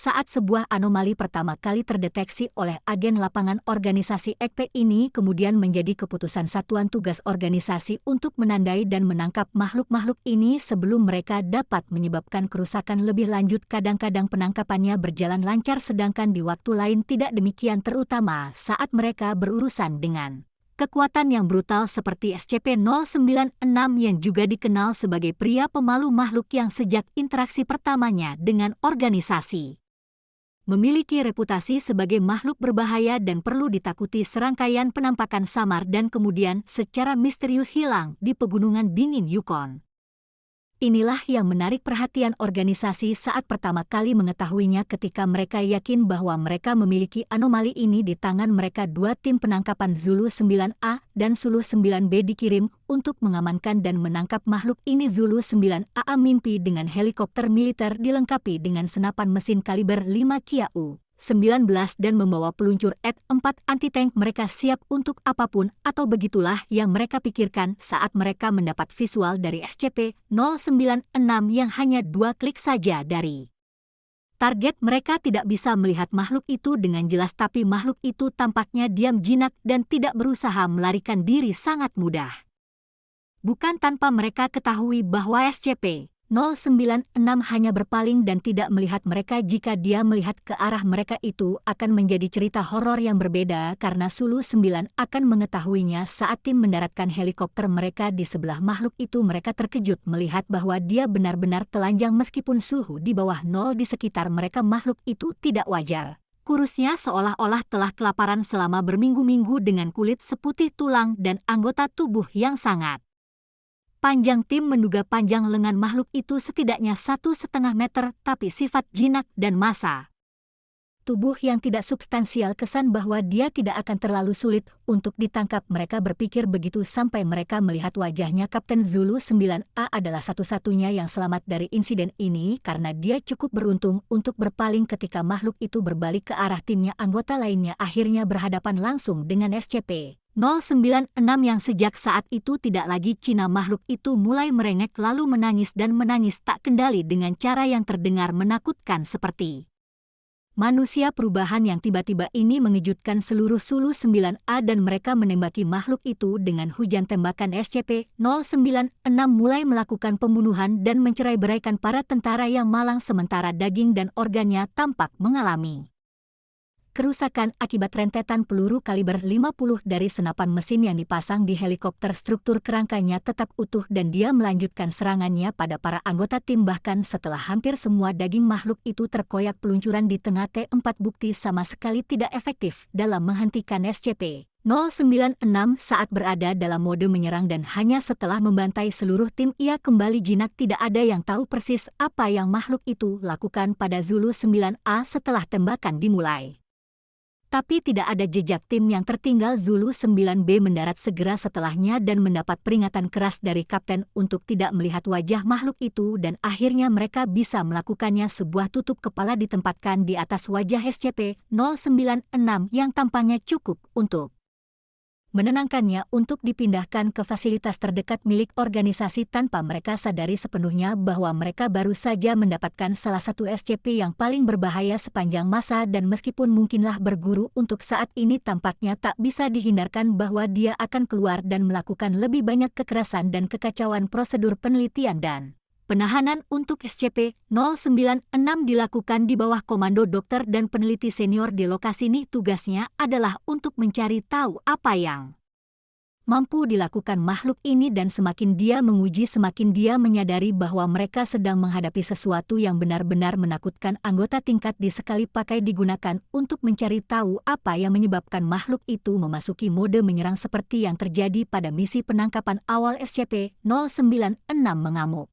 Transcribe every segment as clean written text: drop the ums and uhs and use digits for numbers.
Saat sebuah anomali pertama kali terdeteksi oleh agen lapangan organisasi EKP ini kemudian menjadi keputusan satuan tugas organisasi untuk menandai dan menangkap makhluk-makhluk ini sebelum mereka dapat menyebabkan kerusakan lebih lanjut. Kadang-kadang penangkapannya berjalan lancar sedangkan di waktu lain tidak demikian, terutama saat mereka berurusan dengan kekuatan yang brutal seperti SCP-096 yang juga dikenal sebagai pria pemalu, makhluk yang sejak interaksi pertamanya dengan organisasi memiliki reputasi sebagai makhluk berbahaya dan perlu ditakuti. Serangkaian penampakan samar dan kemudian secara misterius hilang di pegunungan dingin Yukon. Inilah yang menarik perhatian organisasi saat pertama kali mengetahuinya. Ketika mereka yakin bahwa mereka memiliki anomali ini di tangan mereka, dua tim penangkapan Zulu 9A dan Zulu 9B dikirim untuk mengamankan dan menangkap makhluk ini. Zulu 9A mimpi dengan helikopter militer dilengkapi dengan senapan mesin kaliber 5 Kya-19 dan membawa peluncur ET-4 anti-tank. Mereka siap untuk apapun, atau begitulah yang mereka pikirkan saat mereka mendapat visual dari SCP-096 yang hanya 2 klik saja dari target. Mereka tidak bisa melihat makhluk itu dengan jelas, tapi makhluk itu tampaknya diam, jinak, dan tidak berusaha melarikan diri sangat mudah. Bukan tanpa mereka ketahui bahwa SCP-096 hanya berpaling dan tidak melihat mereka. Jika dia melihat ke arah mereka, itu akan menjadi cerita horor yang berbeda karena Zulu 9 akan mengetahuinya saat tim mendaratkan helikopter mereka di sebelah makhluk itu. Mereka terkejut melihat bahwa dia benar-benar telanjang meskipun suhu di bawah 0 di sekitar mereka. Makhluk itu tidak wajar. Kurusnya seolah-olah telah kelaparan selama berminggu-minggu dengan kulit seputih tulang dan anggota tubuh yang sangat panjang. Tim menduga panjang lengan makhluk itu setidaknya 1,5 meter, tapi sifat jinak dan massa tubuh yang tidak substansial kesan bahwa dia tidak akan terlalu sulit untuk ditangkap. Mereka berpikir begitu sampai mereka melihat wajahnya. Kapten Zulu 9A adalah satu-satunya yang selamat dari insiden ini karena dia cukup beruntung untuk berpaling ketika makhluk itu berbalik ke arah timnya. Anggota lainnya akhirnya berhadapan langsung dengan SCP-096 yang sejak saat itu tidak lagi Cina. Makhluk itu mulai merengek lalu menangis dan menangis tak kendali dengan cara yang terdengar menakutkan seperti manusia. Perubahan yang tiba-tiba ini mengejutkan seluruh Zulu 9A dan mereka menembaki makhluk itu dengan hujan tembakan. SCP-096 mulai melakukan pembunuhan dan mencerai-beraikan para tentara yang malang sementara daging dan organnya tampak mengalami kerusakan akibat rentetan peluru kaliber 50 dari senapan mesin yang dipasang di helikopter. Struktur kerangkanya tetap utuh dan dia melanjutkan serangannya pada para anggota tim. Bahkan setelah hampir semua daging makhluk itu terkoyak, peluncuran di tengah T4 bukti sama sekali tidak efektif dalam menghentikan SCP-096 saat berada dalam mode menyerang dan hanya setelah membantai seluruh tim ia kembali jinak. Tidak ada yang tahu persis apa yang makhluk itu lakukan pada Zulu 9A setelah tembakan dimulai. Tapi tidak ada jejak tim yang tertinggal. Zulu 9B mendarat segera setelahnya dan mendapat peringatan keras dari kapten untuk tidak melihat wajah makhluk itu dan akhirnya mereka bisa melakukannya. Sebuah tutup kepala ditempatkan di atas wajah SCP-096 yang tampaknya cukup untuk menenangkannya untuk dipindahkan ke fasilitas terdekat milik organisasi tanpa mereka sadari sepenuhnya bahwa mereka baru saja mendapatkan salah satu SCP yang paling berbahaya sepanjang masa. Dan meskipun mungkinlah berguru untuk saat ini, tampaknya tak bisa dihindarkan bahwa dia akan keluar dan melakukan lebih banyak kekerasan dan kekacauan. Prosedur penelitian dan penahanan untuk SCP-096 dilakukan di bawah komando dokter dan peneliti senior di lokasi ini. Tugasnya adalah untuk mencari tahu apa yang mampu dilakukan makhluk ini dan semakin dia menguji semakin dia menyadari bahwa mereka sedang menghadapi sesuatu yang benar-benar menakutkan. Anggota tingkat D sekali pakai digunakan untuk mencari tahu apa yang menyebabkan makhluk itu memasuki mode menyerang seperti yang terjadi pada misi penangkapan awal. SCP-096 mengamuk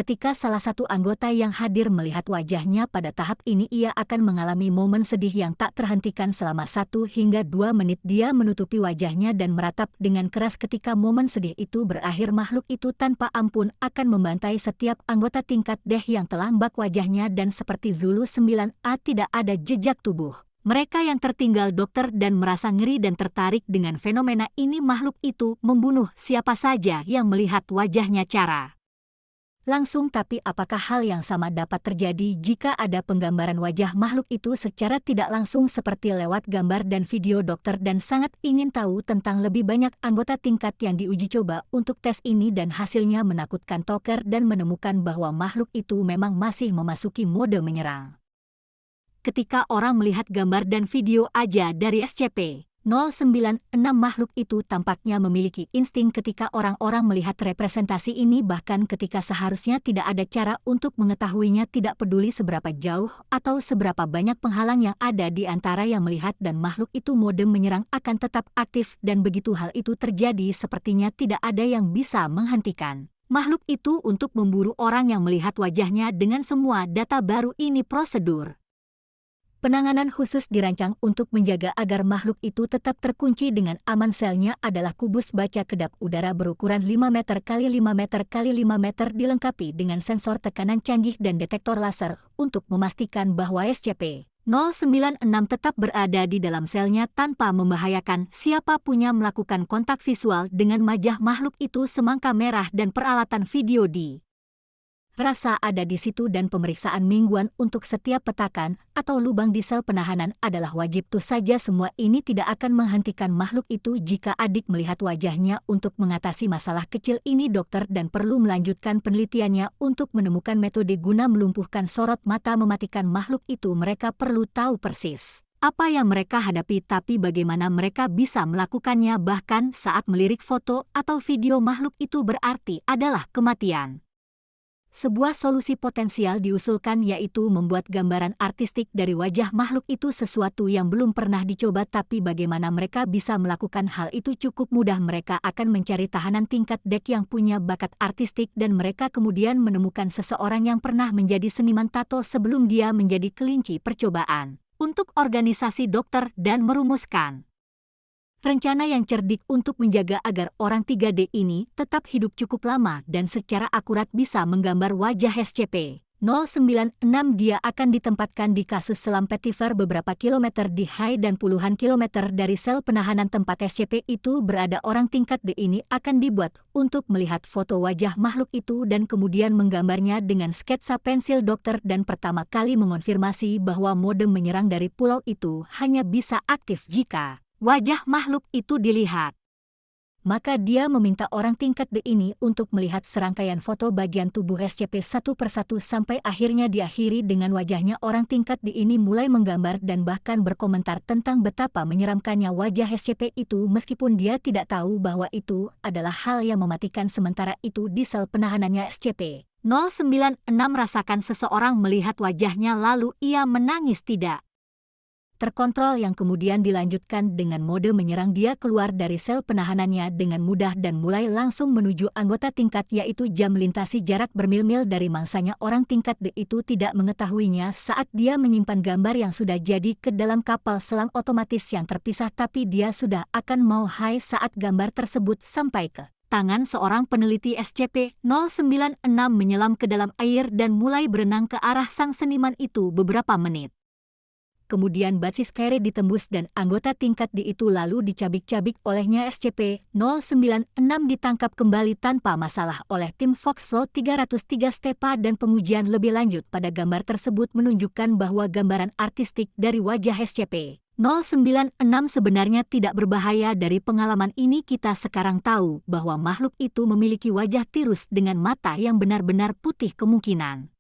ketika salah satu anggota yang hadir melihat wajahnya. Pada tahap ini ia akan mengalami momen sedih yang tak terhentikan selama 1 hingga 2 menit. Dia menutupi wajahnya dan meratap dengan keras. Ketika momen sedih itu berakhir, makhluk itu tanpa ampun akan membantai setiap anggota tingkat D yang telah bak wajahnya dan seperti Zulu 9A tidak ada jejak tubuh. Mereka yang tertinggal dokter dan merasa ngeri dan tertarik dengan fenomena ini. Makhluk itu membunuh siapa saja yang melihat wajahnya. Cara langsung, tapi apakah hal yang sama dapat terjadi jika ada penggambaran wajah makhluk itu secara tidak langsung seperti lewat gambar dan video? Dokter dan sangat ingin tahu tentang lebih banyak anggota tingkat yang diuji coba untuk tes ini dan hasilnya menakutkan Toker dan menemukan bahwa makhluk itu memang masih memasuki mode menyerang. Ketika orang melihat gambar dan video aja dari SCP-096, makhluk itu tampaknya memiliki insting ketika orang-orang melihat representasi ini, bahkan ketika seharusnya tidak ada cara untuk mengetahuinya, tidak peduli seberapa jauh atau seberapa banyak penghalang yang ada di antara yang melihat dan makhluk itu, mode menyerang akan tetap aktif, dan begitu hal itu terjadi sepertinya tidak ada yang bisa menghentikan makhluk itu untuk memburu orang yang melihat wajahnya. Dengan semua data baru ini, prosedur penanganan khusus dirancang untuk menjaga agar makhluk itu tetap terkunci dengan aman. Selnya adalah kubus baca kedap udara berukuran 5 meter x 5 meter x 5 meter dilengkapi dengan sensor tekanan canggih dan detektor laser untuk memastikan bahwa SCP-096 tetap berada di dalam selnya tanpa membahayakan siapapun yang melakukan kontak visual dengan wajah makhluk itu. Semangka merah dan peralatan video di rasa ada di situ, dan pemeriksaan mingguan untuk setiap petakan atau lubang di sel penahanan adalah wajib. Tuh saja semua ini tidak akan menghentikan makhluk itu jika adik melihat wajahnya. Untuk mengatasi masalah kecil ini, dokter dan perlu melanjutkan penelitiannya untuk menemukan metode guna melumpuhkan sorot mata mematikan makhluk itu. Mereka perlu tahu persis apa yang mereka hadapi, tapi bagaimana mereka bisa melakukannya. Bahkan saat melirik foto atau video makhluk itu berarti adalah kematian. Sebuah solusi potensial diusulkan, yaitu membuat gambaran artistik dari wajah makhluk itu, sesuatu yang belum pernah dicoba. Tapi bagaimana mereka bisa melakukan hal itu? Cukup mudah, mereka akan mencari tahanan tingkat dek yang punya bakat artistik, dan mereka kemudian menemukan seseorang yang pernah menjadi seniman tato sebelum dia menjadi kelinci percobaan untuk organisasi dokter, dan merumuskan rencana yang cerdik untuk menjaga agar orang 3D ini tetap hidup cukup lama dan secara akurat bisa menggambar wajah SCP-096. Dia akan ditempatkan di kasus selam Petiver beberapa kilometer di Hai dan puluhan kilometer dari sel penahanan tempat SCP itu berada. Orang tingkat D ini akan dibuat untuk melihat foto wajah makhluk itu dan kemudian menggambarnya dengan sketsa pensil. Dokter dan pertama kali mengonfirmasi bahwa mode menyerang dari pulau itu hanya bisa aktif jika wajah makhluk itu dilihat. Maka dia meminta orang tingkat D ini untuk melihat serangkaian foto bagian tubuh SCP satu persatu sampai akhirnya diakhiri dengan wajahnya. Orang tingkat D ini mulai menggambar dan bahkan berkomentar tentang betapa menyeramkannya wajah SCP itu, meskipun dia tidak tahu bahwa itu adalah hal yang mematikan. Sementara itu di sel penahanannya SCP-096, rasakan seseorang melihat wajahnya lalu ia menangis tidak terkontrol yang kemudian dilanjutkan dengan mode menyerang. Dia keluar dari sel penahanannya dengan mudah dan mulai langsung menuju anggota tingkat, yaitu jam melintasi jarak bermil-mil dari mangsanya. Orang tingkat D itu tidak mengetahuinya saat dia menyimpan gambar yang sudah jadi ke dalam kapal selam otomatis yang terpisah, tapi dia sudah akan mau Hai saat gambar tersebut sampai ke tangan seorang peneliti. SCP-096 menyelam ke dalam air dan mulai berenang ke arah sang seniman itu beberapa menit. Kemudian basis kere ditembus dan anggota tingkat D itu lalu dicabik-cabik olehnya. SCP-096 ditangkap kembali tanpa masalah oleh tim Foxflow 303 Stepa, dan pengujian lebih lanjut pada gambar tersebut menunjukkan bahwa gambaran artistik dari wajah SCP-096 sebenarnya tidak berbahaya. Dari pengalaman ini kita sekarang tahu bahwa makhluk itu memiliki wajah tirus dengan mata yang benar-benar putih, kemungkinan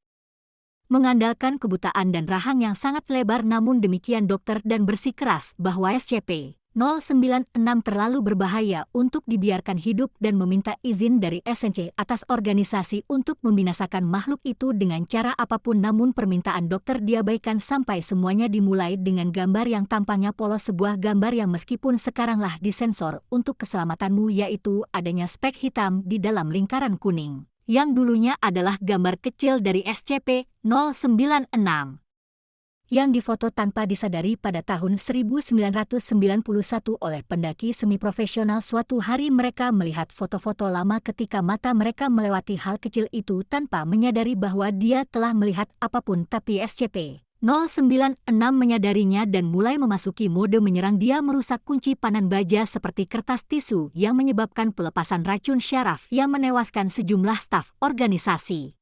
mengandalkan kebutaan dan rahang yang sangat lebar. Namun demikian dokter dan bersikeras bahwa SCP-096 terlalu berbahaya untuk dibiarkan hidup dan meminta izin dari SNC atas organisasi untuk membinasakan makhluk itu dengan cara apapun. Namun permintaan dokter diabaikan sampai semuanya dimulai dengan gambar yang tampaknya polos, sebuah gambar yang meskipun sekaranglah disensor untuk keselamatanmu, yaitu adanya spek hitam di dalam lingkaran kuning yang dulunya adalah gambar kecil dari SCP-096 yang difoto tanpa disadari pada tahun 1991 oleh pendaki semi-profesional. Suatu hari mereka melihat foto-foto lama ketika mata mereka melewati hal kecil itu tanpa menyadari bahwa dia telah melihat apapun, tapi SCP-096 menyadarinya dan mulai memasuki mode menyerang. Dia merusak kunci panan baja seperti kertas tisu yang menyebabkan pelepasan racun syaraf yang menewaskan sejumlah staf organisasi.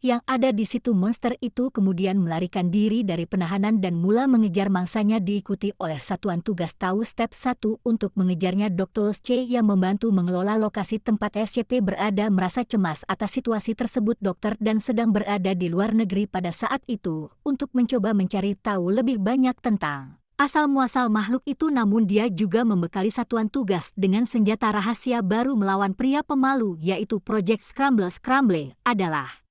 Yang ada di situ monster itu kemudian melarikan diri dari penahanan dan mula mengejar mangsanya diikuti oleh Satuan Tugas Tahu Step 1 untuk mengejarnya. Dr. C yang membantu mengelola lokasi tempat SCP berada merasa cemas atas situasi tersebut. Dokter dan sedang berada di luar negeri pada saat itu untuk mencoba mencari tahu lebih banyak tentang asal-muasal makhluk itu, namun dia juga membekali satuan tugas dengan senjata rahasia baru melawan pria pemalu yaitu Project Scramble. Scramble adalah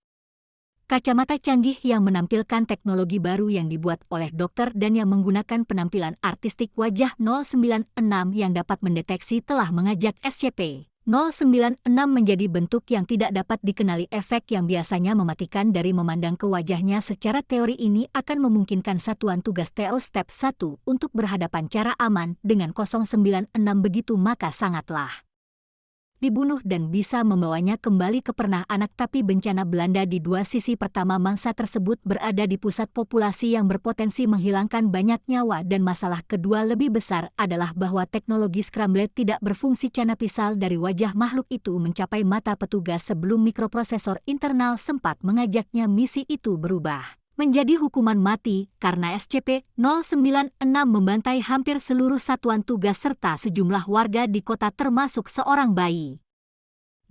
kacamata canggih yang menampilkan teknologi baru yang dibuat oleh dokter dan yang menggunakan penampilan artistik wajah 096 yang dapat mendeteksi telah mengajak SCP-096 menjadi bentuk yang tidak dapat dikenali. Efek yang biasanya mematikan dari memandang ke wajahnya. Secara teori ini akan memungkinkan Satuan Tugas TO Step 1 untuk berhadapan cara aman dengan 096 begitu maka sangatlah dibunuh dan bisa membawanya kembali ke pernah anak. Tapi bencana Belanda di dua sisi. Pertama, mangsa tersebut berada di pusat populasi yang berpotensi menghilangkan banyak nyawa, dan masalah kedua lebih besar adalah bahwa teknologi Scramble tidak berfungsi. Cana pisal dari wajah makhluk itu mencapai mata petugas sebelum mikroprosesor internal sempat mengajaknya. Misi itu berubah menjadi hukuman mati karena SCP-096 membantai hampir seluruh satuan tugas serta sejumlah warga di kota termasuk seorang bayi.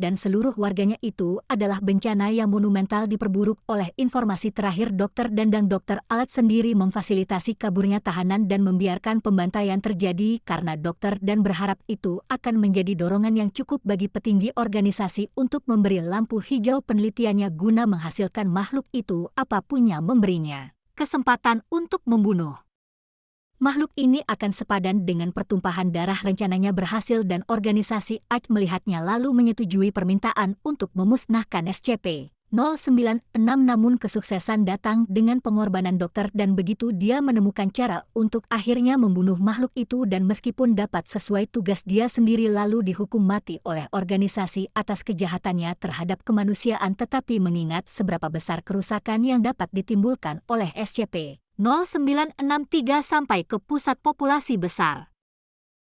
Dan seluruh warganya itu adalah bencana yang monumental diperburuk oleh informasi terakhir. Dokter Dandang Dokter Alat sendiri memfasilitasi kaburnya tahanan dan membiarkan pembantaian terjadi karena dokter dan berharap itu akan menjadi dorongan yang cukup bagi petinggi organisasi untuk memberi lampu hijau penelitiannya guna menghasilkan makhluk itu apapunnya memberinya kesempatan untuk membunuh. Makhluk ini akan sepadan dengan pertumpahan darah. Rencananya berhasil dan organisasi ACK melihatnya lalu menyetujui permintaan untuk memusnahkan SCP-096. Namun kesuksesan datang dengan pengorbanan dokter dan begitu dia menemukan cara untuk akhirnya membunuh makhluk itu, dan meskipun dapat sesuai tugas dia sendiri lalu dihukum mati oleh organisasi atas kejahatannya terhadap kemanusiaan. Tetapi mengingat seberapa besar kerusakan yang dapat ditimbulkan oleh SCP-0963 sampai ke pusat populasi besar,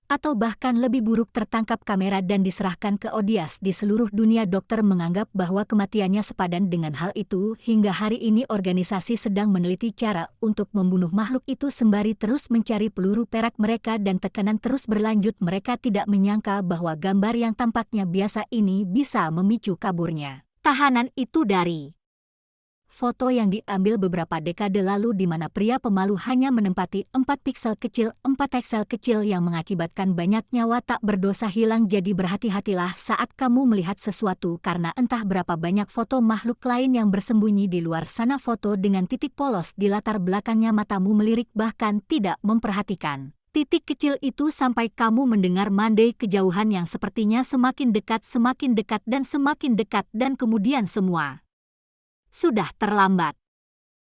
atau bahkan lebih buruk tertangkap kamera dan diserahkan ke audiens di seluruh dunia, dokter menganggap bahwa kematiannya sepadan dengan hal itu. Hingga hari ini organisasi sedang meneliti cara untuk membunuh makhluk itu sembari terus mencari peluru perak mereka, dan tekanan terus berlanjut. Mereka tidak menyangka bahwa gambar yang tampaknya biasa ini bisa memicu kaburnya tahanan itu dari foto yang diambil beberapa dekade lalu di mana pria pemalu hanya menempati 4 piksel kecil, 4 piksel kecil yang mengakibatkan banyak nyawa tak berdosa hilang. Jadi berhati-hatilah saat kamu melihat sesuatu karena entah berapa banyak foto makhluk lain yang bersembunyi di luar sana. Foto dengan titik polos di latar belakangnya, matamu melirik bahkan tidak memperhatikan titik kecil itu sampai kamu mendengar mandai kejauhan yang sepertinya semakin dekat dan semakin dekat dan kemudian semua sudah terlambat.